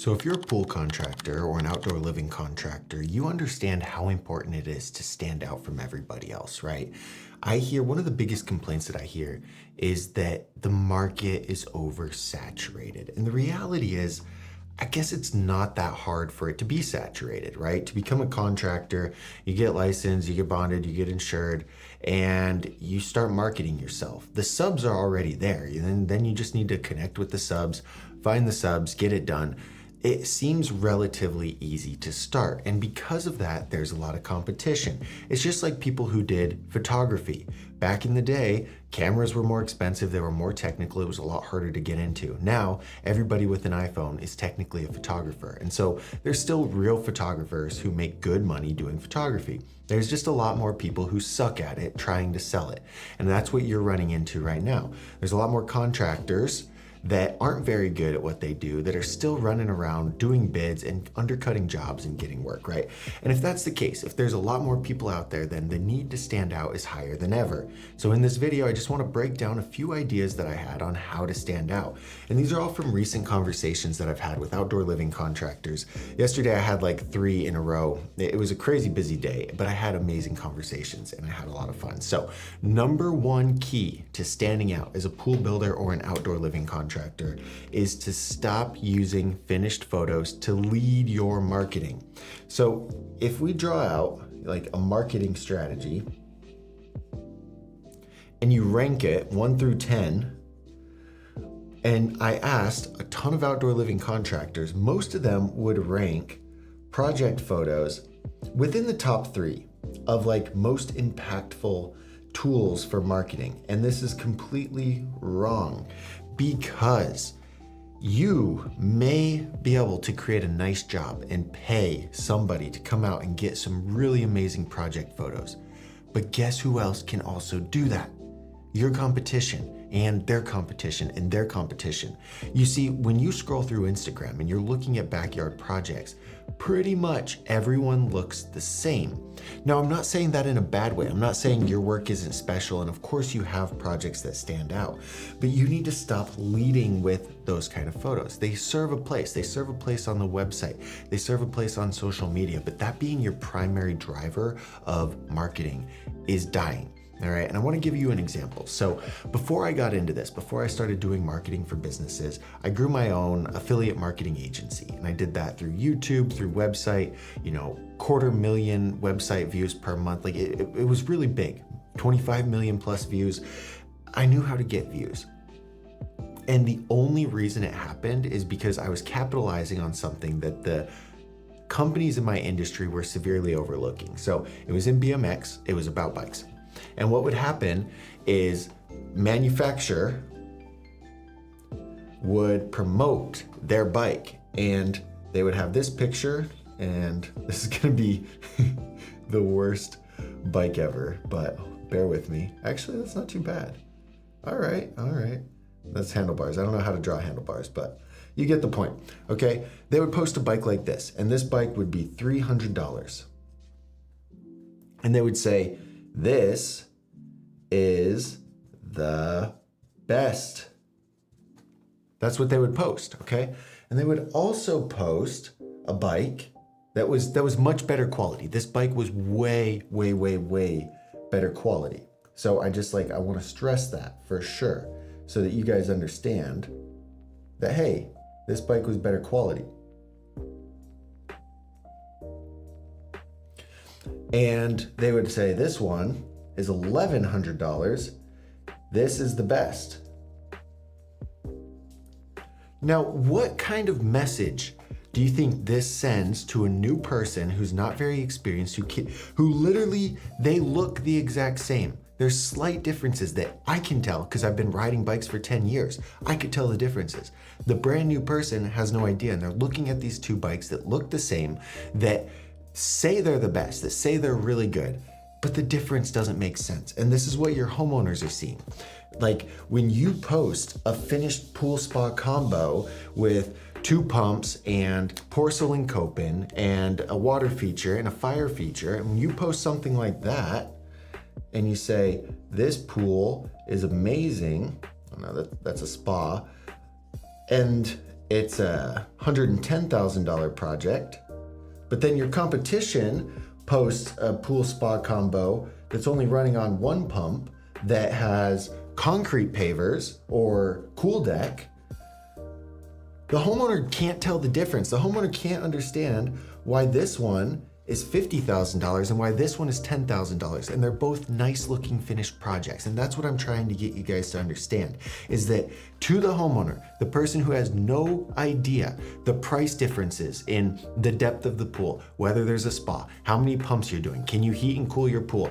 So if you're a pool contractor or an outdoor living contractor, you understand how important it is to stand out from everybody else, right? I hear one of the biggest complaints that I hear is that the market is oversaturated. And the reality is, I guess it's not that hard for it to be saturated, right? To become a contractor, you get licensed, you get bonded, you get insured, and you start marketing yourself. The subs are already there. And then you just need to connect with the subs, find the subs, get it done. It seems relatively easy to start. And because of that, there's a lot of competition. It's just like people who did photography. Back in the day, cameras were more expensive, they were more technical, it was a lot harder to get into. Now, everybody with an iPhone is technically a photographer. And so there's still real photographers who make good money doing photography. There's just a lot more people who suck at it trying to sell it. And that's what you're running into right now. There's a lot more contractors that aren't very good at what they do, that are still running around doing bids and undercutting jobs and getting work, right? And if that's the case, if there's a lot more people out there, then the need to stand out is higher than ever. So in this video, I just want to break down a few ideas that I had on how to stand out. And these are all from recent conversations that I've had with outdoor living contractors. Yesterday, I had like 3 in a row. It was a crazy busy day, but I had amazing conversations and I had a lot of fun. So number one key to standing out as a pool builder or an outdoor living contractor is to stop using finished photos to lead your marketing. So if we draw out like a marketing strategy and you rank it 1 through 10, and I asked a ton of outdoor living contractors, most of them would rank project photos within the top 3 of like most impactful tools for marketing. And this is completely wrong, because you may be able to create a nice job and pay somebody to come out and get some really amazing project photos. But guess who else can also do that? Your competition and their competition and their competition. You see, when you scroll through Instagram and you're looking at backyard projects, pretty much everyone looks the same. Now, I'm not saying that in a bad way. I'm not saying your work isn't special, and of course you have projects that stand out, but you need to stop leading with those kind of photos. They serve a place. They serve a place on the website. They serve a place on social media, but that being your primary driver of marketing is dying. All right, and I want to give you an example. So before I got into this, before I started doing marketing for businesses, I grew my own affiliate marketing agency. And I did that through YouTube, through website, 250,000 website views per month. Like it was really big, 25 million plus views. I knew how to get views. And the only reason it happened is because I was capitalizing on something that the companies in my industry were severely overlooking. So it was in BMX, it was about bikes. And what would happen is manufacturer would promote their bike and they would have this picture, and this is gonna be the worst bike ever, but bear with me. Actually, that's not too bad. All right. That's handlebars. I don't know how to draw handlebars, but you get the point, okay? They would post a bike like this, and this bike would be $300. And they would say, this is the best. That's what they would post, okay? And they would also post a bike that was much better quality. This bike was way better quality. So I want to stress that for sure, so that you guys understand that, hey, this bike was better quality. And they would say, this one is $1,100. This is the best. Now, what kind of message do you think this sends to a new person who's not very experienced, who literally, they look the exact same? There's slight differences that I can tell because I've been riding bikes for 10 years. I could tell the differences. The brand new person has no idea, and they're looking at these 2 bikes that look the same, that say they're the best, that say they're really good, but the difference doesn't make sense. And this is what your homeowners are seeing. Like when you post a finished pool spa combo with 2 pumps and porcelain coping and a water feature and a fire feature, and when you post something like that and you say, this pool is amazing, oh no, that's a spa, and it's a $110,000 project, but then your competition posts a pool spa combo that's only running on one pump that has concrete pavers or cool deck. The homeowner can't tell the difference. The homeowner can't understand why this one is $50,000 and why this one is $10,000. And they're both nice looking finished projects. And that's what I'm trying to get you guys to understand, is that to the homeowner, the person who has no idea the price differences in the depth of the pool, whether there's a spa, how many pumps you're doing, can you heat and cool your pool,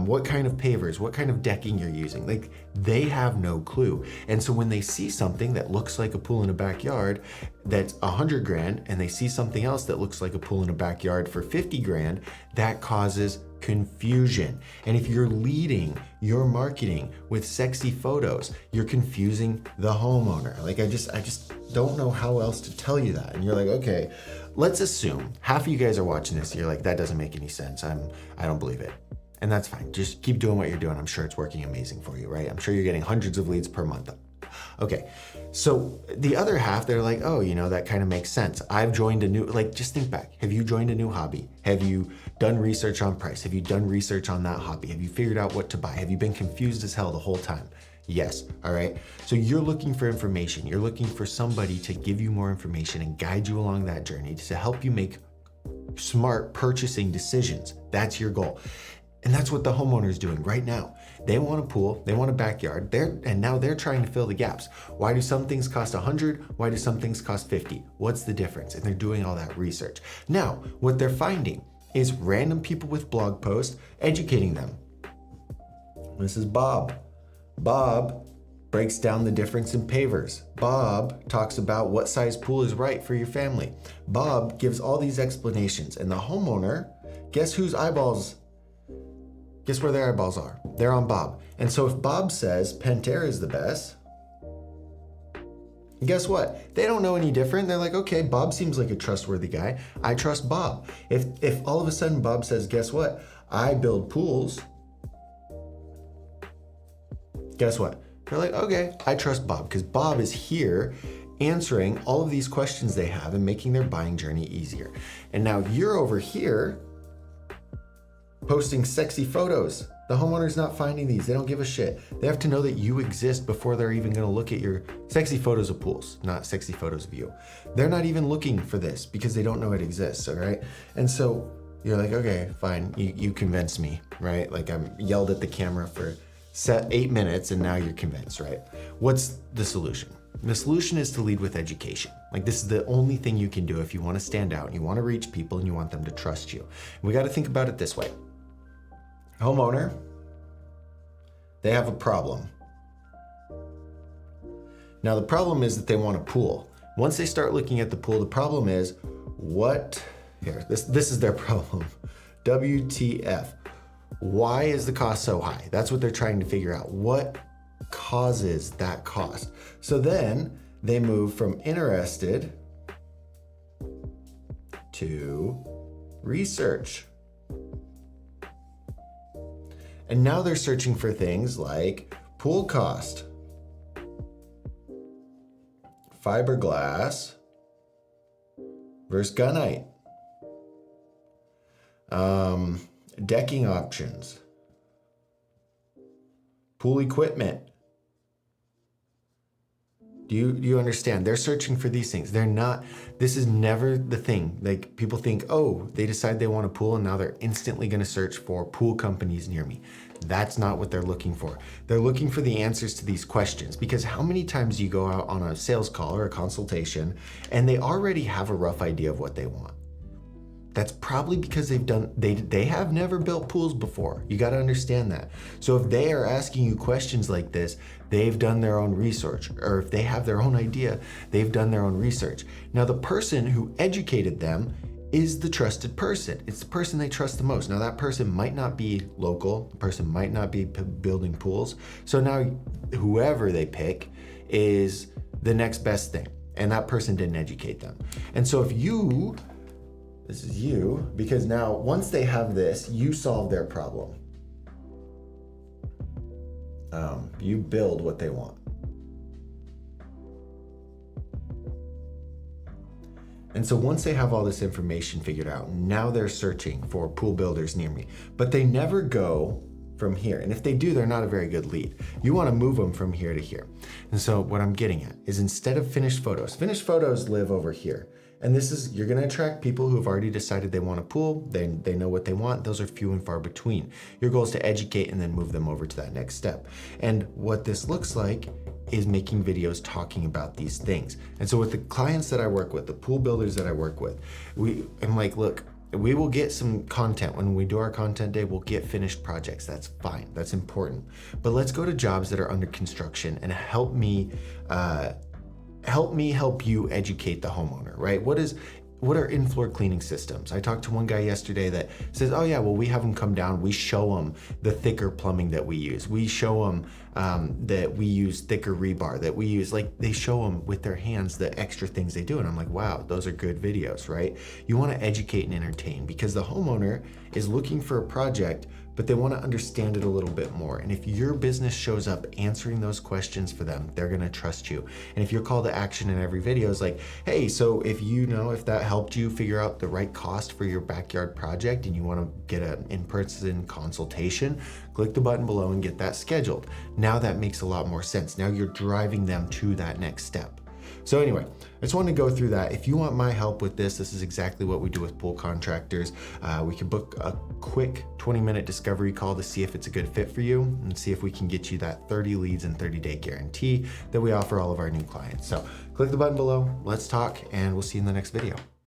what kind of pavers, what kind of decking you're using, like they have no clue. And so when they see something that looks like a pool in a backyard that's $100,000 and they see something else that looks like a pool in a backyard for $50,000, that causes confusion. And if you're leading your marketing with sexy photos, you're confusing the homeowner. Like I just don't know how else to tell you that. And you're like, okay, let's assume half of you guys are watching this. You're like, that doesn't make any sense. I don't believe it. And that's fine. Just keep doing what you're doing. I'm sure it's working amazing for you, right? I'm sure you're getting hundreds of leads per month. Okay, so the other half, they're like, oh, that kind of makes sense. I've joined a new, just think back. Have you joined a new hobby? Have you done research on price? Have you done research on that hobby? Have you figured out what to buy? Have you been confused as hell the whole time? Yes, all right. So you're looking for information. You're looking for somebody to give you more information and guide you along that journey to help you make smart purchasing decisions. That's your goal. And that's what the homeowner is doing right now. They want a pool, they want a backyard, and now they're trying to fill the gaps. Why do some things cost 100? Why do some things cost 50? What's the difference? And they're doing all that research. Now, what they're finding is random people with blog posts educating them. This is Bob. Bob breaks down the difference in pavers. Bob talks about what size pool is right for your family. Bob gives all these explanations, and the homeowner, guess where their eyeballs are? They're on Bob. And so if Bob says Pantera is the best, guess what? They don't know any different. They're like, okay, Bob seems like a trustworthy guy. I trust Bob. If all of a sudden Bob says, guess what? I build pools. Guess what? They're like, okay, I trust Bob, because Bob is here answering all of these questions they have and making their buying journey easier. And now you're over here posting sexy photos. The homeowner's not finding these. They don't give a shit. They have to know that you exist before they're even going to look at your sexy photos of pools, not sexy photos of you. They're not even looking for this because they don't know it exists, all right? And so you're like, okay, fine. You convinced me, right? Like I'm yelled at the camera for 8 minutes and now you're convinced, right? What's the solution? The solution is to lead with education. Like this is the only thing you can do if you want to stand out and you want to reach people and you want them to trust you. And we got to think about it this way. Homeowner, they have a problem. Now the problem is that they want a pool. Once they start looking at the pool, the problem is this is their problem. WTF. Why is the cost so high? That's what they're trying to figure out. What causes that cost? So then they move from interested to research. And now they're searching for things like pool cost, fiberglass versus gunite, decking options, pool equipment. Do you understand? They're searching for these things. This is never the thing. Like people think, oh, they decide they want a pool and now they're instantly going to search for pool companies near me. That's not what they're looking for. They're looking for the answers to these questions, because how many times do you go out on a sales call or a consultation and they already have a rough idea of what they want? That's probably because they have never built pools before. You got to understand that. So if they are asking you questions like this, they've done their own research. Or if they have their own idea, they've done their own research. Now the person who educated them is the trusted person. It's the person they trust the most. Now that person might not be local. The person might not be building pools. So now whoever they pick is the next best thing. And that person didn't educate them. And so this is you, because now once they have this, you solve their problem. You build what they want. And so once they have all this information figured out, now they're searching for pool builders near me, but they never go from here. And if they do, they're not a very good lead. You want to move them from here to here. And so what I'm getting at is, instead of finished photos live over here. And this is, you're going to attract people who have already decided they want a pool. They know what they want. Those are few and far between. Your goal is to educate and then move them over to that next step. And what this looks like is making videos talking about these things. And so with the clients that I work with, the pool builders that I work with, I'm like, look, we will get some content. When we do our content day, we'll get finished projects. That's fine. That's important. But let's go to jobs that are under construction and help me help you educate the homeowner, right? What are in-floor cleaning systems? I talked to one guy yesterday that says, oh yeah, well, we have them come down. We show them the thicker plumbing that we use. We show them that we use thicker rebar, that we use, like, they show them with their hands the extra things they do. And I'm like, wow, those are good videos, right? You want to educate and entertain, because the homeowner is looking for a project, but they want to understand it a little bit more. And if your business shows up answering those questions for them, they're going to trust you. And if your call to action in every video is like, hey, so if that helped you figure out the right cost for your backyard project and you want to get an in-person consultation, click the button below and get that scheduled. Now that makes a lot more sense. Now you're driving them to that next step. So anyway, I just wanted to go through that. If you want my help with this is exactly what we do with pool contractors. We can book a quick 20-minute discovery call to see if it's a good fit for you and see if we can get you that 30 leads and 30-day guarantee that we offer all of our new clients. So click the button below, let's talk, and we'll see you in the next video.